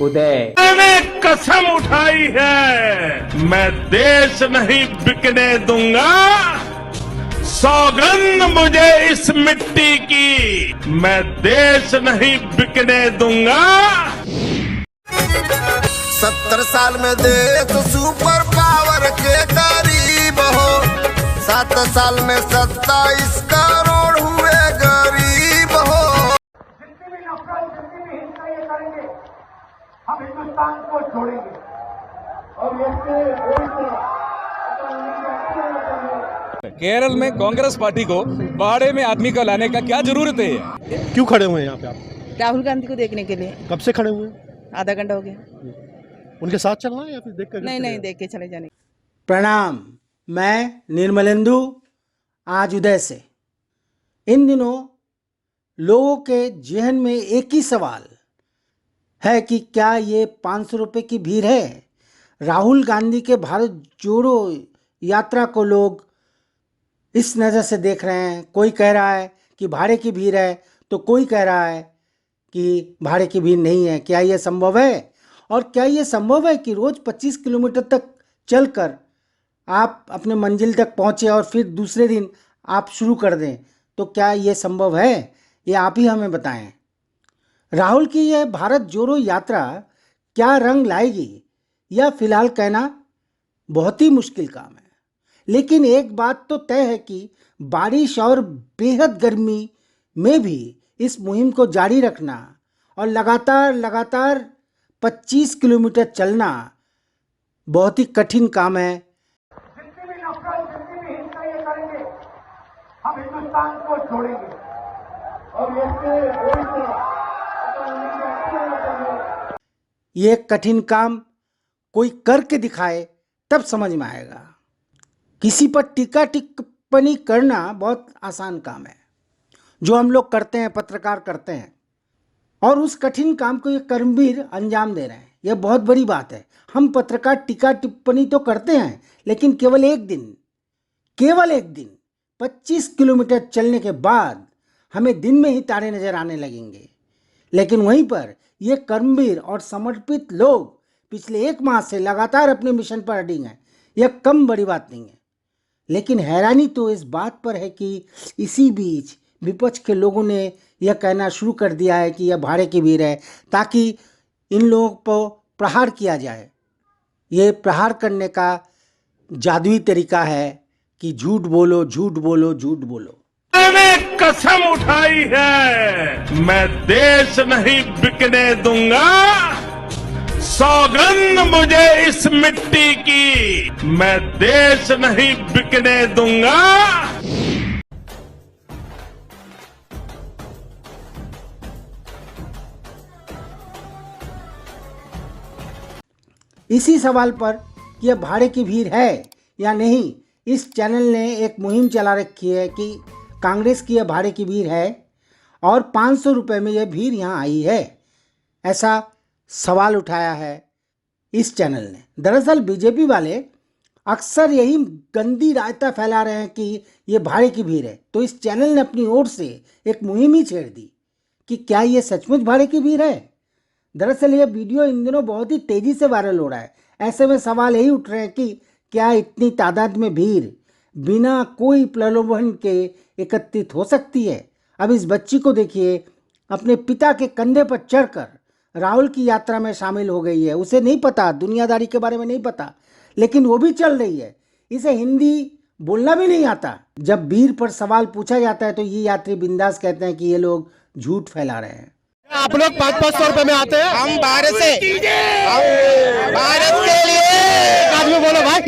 उदय। मैंने कसम उठाई है, मैं देश नहीं बिकने दूंगा। सौगंध मुझे इस मिट्टी की, मैं देश नहीं बिकने दूंगा। 70 साल में देश सुपर पावर के करीब हो, 7 साल में 27 करोड़ हुए गरीब हो। जितनी भी नफरत, जितनी भी हिंसा ये करेंगे, हम हिंदुस्तान को छोड़ेंगे। और केरल में कांग्रेस पार्टी को बाड़े में आदमी को लाने का क्या जरूरत है? क्यों खड़े हुए हैं यहाँ पे आप? राहुल गांधी को देखने के लिए। कब से खड़े हुए हैं? आधा घंटा हो गया। उनके साथ चलना है या फिर देख कर? नहीं, देख के चले जाने। प्रणाम, मैं निर्मलेंदु, आज उदय से। इन दिनों लोगों के जहन में एक ही सवाल है कि क्या ये 500 रुपये की भीड़ है? राहुल गांधी के भारत जोड़ो यात्रा को लोग इस नज़र से देख रहे हैं। कोई कह रहा है कि भाड़े की भीड़ है, तो कोई कह रहा है कि भाड़े की भीड़ नहीं है। क्या ये संभव है? और क्या ये संभव है कि रोज़ 25 किलोमीटर तक चलकर आप अपने मंजिल तक पहुँचे और फिर दूसरे दिन आप शुरू कर दें? तो क्या ये संभव है? ये आप ही हमें बताएं। राहुल की यह भारत जोड़ो यात्रा क्या रंग लाएगी, यह फिलहाल कहना बहुत ही मुश्किल काम है। लेकिन एक बात तो तय है कि बारिश और बेहद गर्मी में भी इस मुहिम को जारी रखना और लगातार 25 किलोमीटर चलना बहुत ही कठिन काम है। जितनी भी नफरत, जितनी भी हिंसा ये करेंगे, हम हिंदुस्तान को छोड़ेंगे। और ये कठिन काम कोई करके दिखाए तब समझ में आएगा। किसी पर टीका टिप्पणी करना बहुत आसान काम है, जो हम लोग करते हैं, पत्रकार करते हैं, और उस कठिन काम को ये कर्मवीर अंजाम दे रहे हैं। यह बहुत बड़ी बात है। हम पत्रकार टीका टिप्पणी तो करते हैं, लेकिन केवल एक दिन 25 किलोमीटर चलने के बाद हमें दिन में ही तारे नजर आने लगेंगे। लेकिन वहीं पर ये कर्मवीर और समर्पित लोग पिछले 1 माह से लगातार अपने मिशन पर अडिग हैं। यह कम बड़ी बात नहीं है। लेकिन हैरानी तो इस बात पर है कि इसी बीच विपक्ष के लोगों ने यह कहना शुरू कर दिया है कि यह भाड़े की भीड़ है, ताकि इन लोगों को प्रहार किया जाए। ये प्रहार करने का जादुई तरीका है कि झूठ बोलो, झूठ बोलो, झूठ बोलो। मैंने कसम उठाई है, मैं देश नहीं बिकने दूंगा। सौगंध मुझे इस मिट्टी की, मैं देश नहीं बिकने दूंगा। इसी सवाल पर कि यह भाड़े की भीड़ है या नहीं, इस चैनल ने एक मुहिम चला रखी है कि कांग्रेस की यह भाड़े की भीड़ है और 500 रुपये में यह भीड़ यहाँ आई है। ऐसा सवाल उठाया है इस चैनल ने। दरअसल बीजेपी वाले अक्सर यही गंदी रायता फैला रहे हैं कि ये भाड़े की भीड़ है, तो इस चैनल ने अपनी ओर से एक मुहिम ही छेड़ दी कि क्या ये सचमुच भाड़े की भीड़ है। दरअसल ये वीडियो इन दिनों बहुत ही तेज़ी से वायरल हो रहा है। ऐसे में सवाल यही उठ रहे हैं कि क्या इतनी तादाद में भीड़ बिना कोई प्रलोभन के एकत्रित हो सकती है? अब इस बच्ची को देखिए, अपने पिता के कंधे पर चढ़कर राहुल की यात्रा में शामिल हो गई है। उसे नहीं पता, दुनियादारी के बारे में नहीं पता, लेकिन वो भी चल रही है। इसे हिंदी बोलना भी नहीं आता। जब भीड़ पर सवाल पूछा जाता है तो ये यात्री बिंदास कहते हैं कि ये लोग झूठ फैला रहे हैं। आप लोग 500 रुपए में आते हैं? हम भारत से, भारत के लिए आदमी बोलो भाई,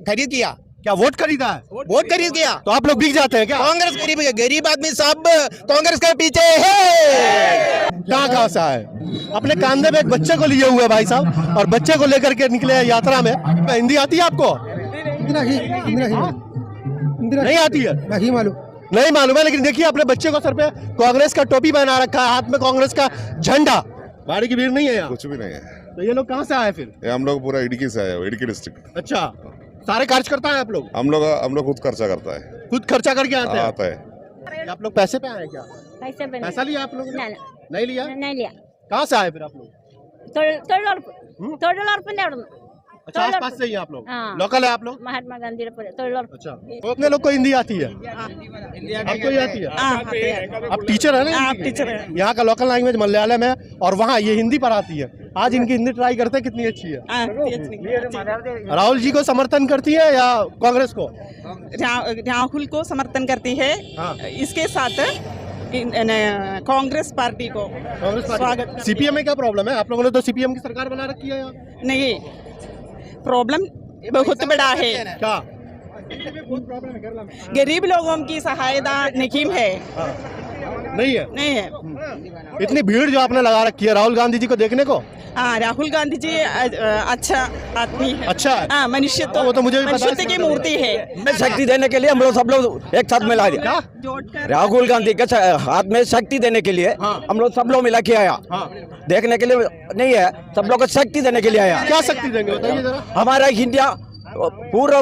खरीद किया। क्या वोट खरीदा है? वोट खरीद किया तो आप लोग बिक जाते हैं क्या? कांग्रेस गरीब आदमी सब कांग्रेस के पीछे है। कहाँ से आए? अपने कांधे में एक बच्चे को लिए हुए भाई साहब, और बच्चे को लेकर के निकले हैं यात्रा में। हिंदी आती है आपको? नहीं आती है? नहीं मालूम है। लेकिन देखिए, अपने बच्चे को सर पे कांग्रेस का टोपी पहना रखा है, हाथ में कांग्रेस का झंडा। भाड़े की भीड़ नहीं है यहाँ? कुछ भी नहीं है। तो ये लोग कहाँ से आए फिर? हम लोग पूरा इडुक्की से आए हो, इडुक्की डिस्ट्रिक्ट। अच्छा, सारे खर्च करता है आप लोग? हम लोग खुद खर्चा करता है। खुद खर्चा करके आते हैं? आता है। ये आप लोग पैसे पे आए हैं क्या? पैसे पे पैसा लिया आप लोगों ने? नहीं, नहीं लिया? नहीं लिया कहाँ से आए फिर आप लोग? തൊഴിലുറപ്പിന്റെ അവിടെ നിന്ന് अच्छा आसपास से ही हैं आप लोग? हाँ। लोकल है आप लोग? മഹാത്മാഗാന്ധിയുടെ പോലെ തൊഴിലുറപ്പ് अच्छा तो अपने लोग को हिंदी आती है? आपको ही आती है? आप टीचर है ना? टीचर है। यहाँ का लोकल लैंग्वेज मलयालम है और वहाँ ये हिंदी पर आती है। आज इनकी हिंदी ट्राई करते हैं, कितनी अच्छी है। राहुल जी को समर्थन करती है या कांग्रेस को? राहुल को समर्थन करती है। हाँ। इसके साथ कांग्रेस पार्टी को कांग्रेस स्वागत। सीपीएम में क्या प्रॉब्लम है? आप लोगों ने तो सीपीएम की सरकार बना रखी है यहाँ। नहीं, प्रॉब्लम बहुत बड़ा है। क्या? गरीब लोगों की सहायता नहीं है। नहीं है? नहीं है। इतनी भीड़ जो आपने लगा रखी है राहुल गांधी जी को देखने को? हाँ, राहुल गांधी जी अच्छा आदमी है। अच्छा है? हाँ, मनुष्य वो तो मुझे भी पता है। मनुष्य की मूर्ति है। में शक्ति देने के लिए हम लोग सब लोग एक साथ मिला दिया। राहुल गांधी के हाथ में शक्ति देने के लिए हम लोग सब लोग मिला के आया। देखने के लिए नहीं है, सब लोग को शक्ति देने के लिए आया। क्या शक्ति देंगे बताइए जरा। हमारा इंडिया पूरा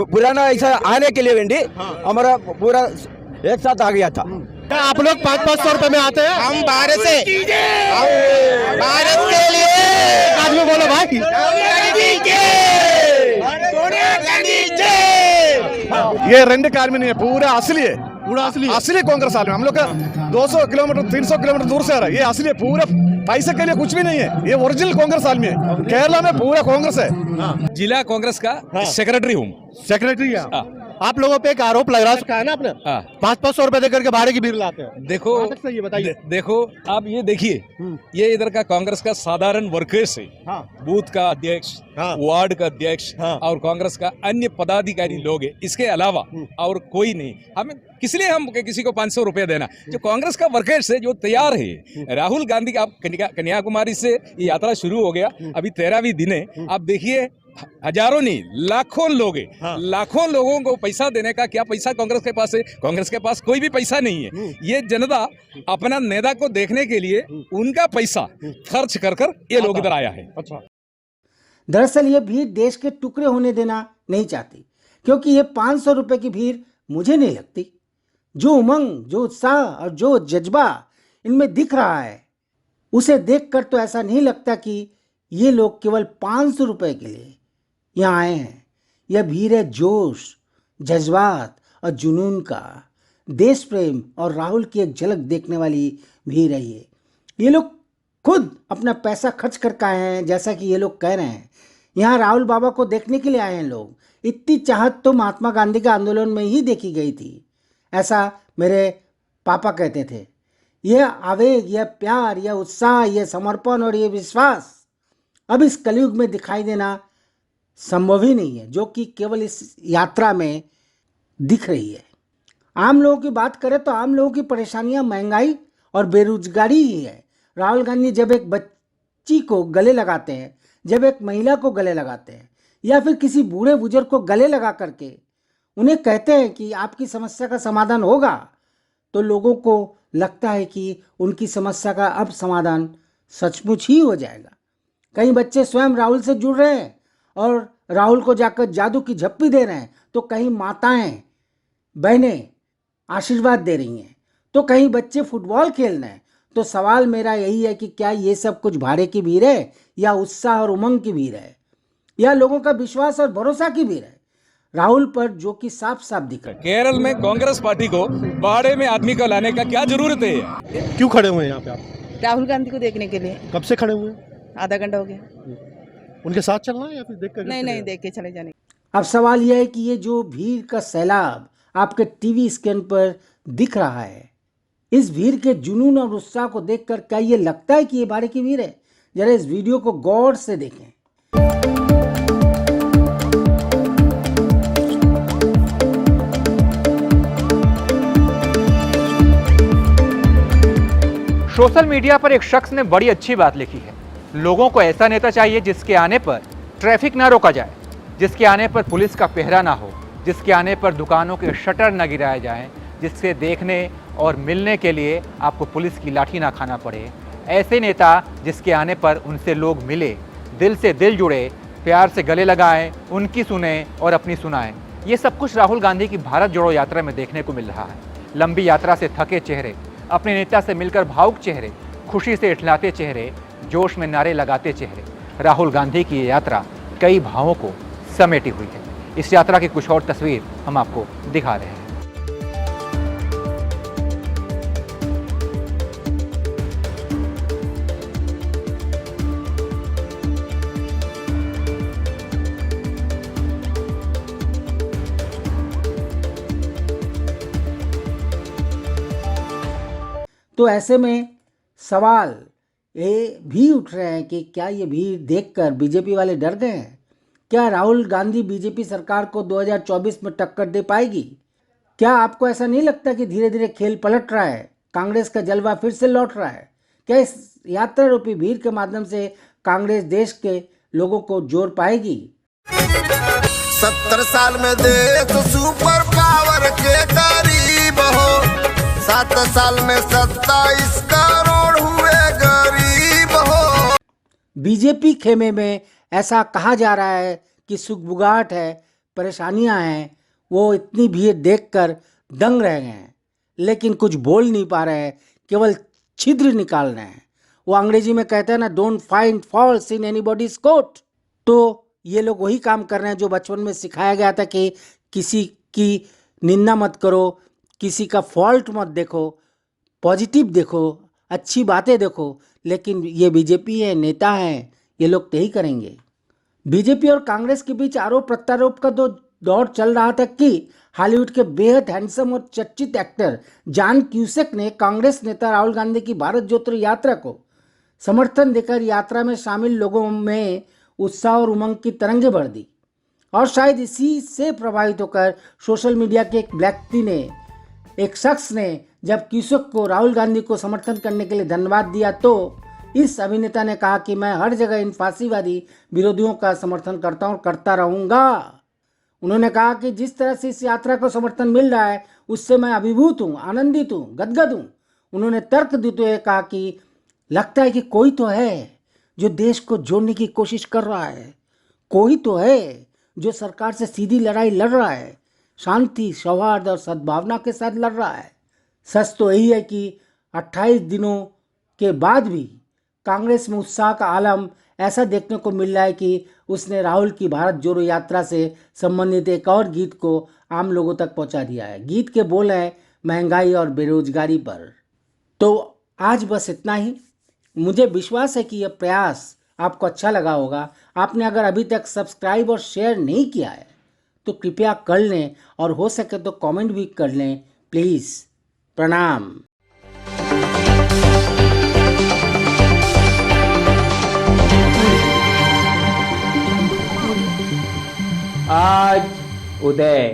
पुराना ऐसा आने के लिए वेंडी हमारा पूरा एक साथ आ गया था। क्या आप लोग 500-500 रुपए में आते हैं? हम भारत से भारत के लिए आज में बोलो भाई। ये रेंड आर्मी नहीं है, पूरा असली है। पूरा असली है? असली कांग्रेस आर्मी। हम लोग का 200 किलोमीटर 300 किलोमीटर दूर से आ रहा है। ये असली है, पूरा पैसे के लिए कुछ भी नहीं है। ये ओरिजिनल कांग्रेस आर्मी है। केरला में पूरा कांग्रेस है। जिला कांग्रेस का सेक्रेटरी हूँ। सेक्रेटरी है आप लोगों पे एक आरोप लग रहा है ना आपने? 500-500 रुपए देकर के भाड़े की भीड़ लाते हैं। देखो सही है बताइए। देखो आप ये देखिए, ये इधर का कांग्रेस का साधारण वर्कर्स है। बूथ का अध्यक्ष, वार्ड का अध्यक्ष और कांग्रेस का अन्य पदाधिकारी लोग हैं। इसके अलावा और कोई नहीं। हमें किस लिए हम किसी को 500 रुपया देना? जो कांग्रेस का वर्कर्स है जो तैयार है। राहुल गांधी का कन्याकुमारी से ये यात्रा शुरू हो गया, अभी 13वीं दिन है। आप देखिए हजारों नहीं लाखों लोग हैं। लाखों लोगों को पैसा देने का क्या पैसा कांग्रेस के पास है? कांग्रेस के पास कोई भी पैसा नहीं है। ये जनता अपना नेता को देखने के लिए उनका पैसा खर्च कर ये लोग इधर आया है। दरअसल ये भीड़ देश के टुकड़े होने देना नहीं चाहती, क्योंकि ये 500 रुपए की भीड़ मुझे नहीं लगती। जो उमंग, जो उत्साह और जो जज्बा इनमें दिख रहा है, उसे देखकर तो ऐसा नहीं लगता कि ये लोग केवल 500 रुपए के लिए यहाँ आए हैं। यह भीड़ है जोश, जज्बात और जुनून का, देश प्रेम और राहुल की एक झलक देखने वाली भीड़ है ये लोग खुद अपना पैसा खर्च करके आए हैं, जैसा कि ये लोग कह रहे हैं। यहाँ राहुल बाबा को देखने के लिए आए हैं लोग। इतनी चाहत तो महात्मा गांधी के आंदोलन में ही देखी गई थी, ऐसा मेरे पापा कहते थे। यह आवेग, यह प्यार, यह उत्साह, यह समर्पण और यह विश्वास अब इस कलयुग में दिखाई देना संभव ही नहीं है, जो कि केवल इस यात्रा में दिख रही है। आम लोगों की बात करें तो आम लोगों की परेशानियां महंगाई और बेरोजगारी ही है। राहुल गांधी जब एक बच्ची को गले लगाते हैं, जब एक महिला को गले लगाते हैं या फिर किसी बूढ़े बुजुर्ग को गले लगा करके उन्हें कहते हैं कि आपकी समस्या का समाधान होगा, तो लोगों को लगता है कि उनकी समस्या का अब समाधान सचमुच ही हो जाएगा। कई बच्चे स्वयं राहुल से जुड़ रहे हैं और राहुल को जाकर जादू की झप्पी दे रहे हैं, तो कहीं माताएं बहनें आशीर्वाद दे रही हैं, तो कहीं बच्चे फुटबॉल खेल रहे हैं। तो सवाल मेरा यही है कि क्या ये सब कुछ भाड़े की भीड़ है या उत्साह और उमंग की भीड़ है या लोगों का विश्वास और भरोसा की भीड़ है राहुल पर, जो कि साफ साफ दिख रहा है। केरल में कांग्रेस पार्टी को भाड़े में आदमी को लाने का क्या जरूरत है? क्यों खड़े हुए हैं यहाँ पे आप? राहुल गांधी को देखने के लिए। कब से खड़े हुए हैं? आधा घंटा हो गया। उनके साथ चलना है या फिर देख कर? नहीं, देख के चले जाने। अब सवाल यह है कि ये जो भीड़ का सैलाब आपके टीवी स्क्रीन पर दिख रहा है, इस भीड़ के जुनून और उत्साह को देखकर क्या ये लगता है कि ये भाड़े की भीड़ है? जरा इस वीडियो को गौर से देखें। सोशल मीडिया पर एक शख्स ने बड़ी अच्छी बात लिखी है। लोगों को ऐसा नेता चाहिए जिसके आने पर ट्रैफिक ना रोका जाए, जिसके आने पर पुलिस का पहरा ना हो, जिसके आने पर दुकानों के शटर न गिराए जाएं, जिससे देखने और मिलने के लिए आपको पुलिस की लाठी ना खाना पड़े। ऐसे नेता जिसके आने पर उनसे लोग मिले, दिल से दिल जुड़े, प्यार से गले लगाएं, उनकी सुने और अपनी सुनाएं। ये सब कुछ राहुल गांधी की भारत जोड़ो यात्रा में देखने को मिल रहा है। लंबी यात्रा से थके चेहरे, अपने नेता से मिलकर भावुक चेहरे, खुशी से इठलाते चेहरे, जोश में नारे लगाते चेहरे। राहुल गांधी की ये यात्रा कई भावों को समेटी हुई है। इस यात्रा की कुछ और तस्वीर हम आपको दिखा रहे हैं। तो ऐसे में सवाल ये भी उठ रहे हैं कि क्या ये भीड़ देखकर बीजेपी वाले डर गए हैं? क्या राहुल गांधी बीजेपी सरकार को 2024 में टक्कर दे पाएगी? क्या आपको ऐसा नहीं लगता कि धीरे धीरे खेल पलट रहा है, कांग्रेस का जलवा फिर से लौट रहा है? क्या इस यात्रा रूपी भीड़ के माध्यम से कांग्रेस देश के लोगों को जोड़ पाएगी? 70 साल में देश सुपर पावर के करीब हो, 7 साल में 27 करोड़ हुए गरीब हो। बीजेपी खेमे में ऐसा कहा जा रहा है कि सुगबुगाहट है, परेशानियां हैं, वो इतनी भीड़ देखकर दंग रह गए हैं, लेकिन कुछ बोल नहीं पा रहे हैं, केवल छिद्र निकाल रहे हैं। वो अंग्रेजी में कहते हैं ना, don't find faults in anybody's coat. तो ये लोग वही काम कर रहे हैं जो बचपन में सिखाया गया था कि किसी की निंदा मत करो, किसी का फॉल्ट मत देखो, पॉजिटिव देखो, अच्छी बातें देखो। लेकिन ये बीजेपी है, नेता हैं, ये लोग तो यही करेंगे। बीजेपी और कांग्रेस के बीच आरोप प्रत्यारोप का तो दौर चल रहा था कि हॉलीवुड के बेहद हैंडसम और चर्चित एक्टर जॉन क्यूसेक ने कांग्रेस नेता राहुल गांधी की भारत जोड़ो यात्रा को समर्थन देकर यात्रा में शामिल लोगों में उत्साह और उमंग की तरंगें भर दी। और शायद इसी से प्रभावित होकर सोशल मीडिया के एक शख्स ने जब क्यूसेक को राहुल गांधी को समर्थन करने के लिए धन्यवाद दिया, तो इस अभिनेता ने कहा कि मैं हर जगह इन फांसीवादी विरोधियों का समर्थन करता हूं और करता रहूंगा। उन्होंने कहा कि जिस तरह से इस यात्रा को समर्थन मिल रहा है उससे मैं अभिभूत हूं, आनंदित हूं, गदगद हूं। उन्होंने तर्क देते हुए कहा कि लगता है कि कोई तो है जो देश को जोड़ने की कोशिश कर रहा है, कोई तो है जो सरकार से सीधी लड़ाई लड़ रहा है, शांति, सौहार्द और सद्भावना के साथ लड़ रहा है। सच तो यही है कि 28 दिनों के बाद भी कांग्रेस में उत्साह का आलम ऐसा देखने को मिल रहा है कि उसने राहुल की भारत जोड़ो यात्रा से संबंधित एक और गीत को आम लोगों तक पहुंचा दिया है। गीत के बोल हैं महंगाई और बेरोजगारी पर। तो आज बस इतना ही। मुझे विश्वास है कि यह प्रयास आपको अच्छा लगा होगा। आपने अगर अभी तक सब्सक्राइब और शेयर नहीं किया है तो कृपया कर लें, और हो सके तो कमेंट भी कर लें प्लीज़। प्रणाम। आज उदय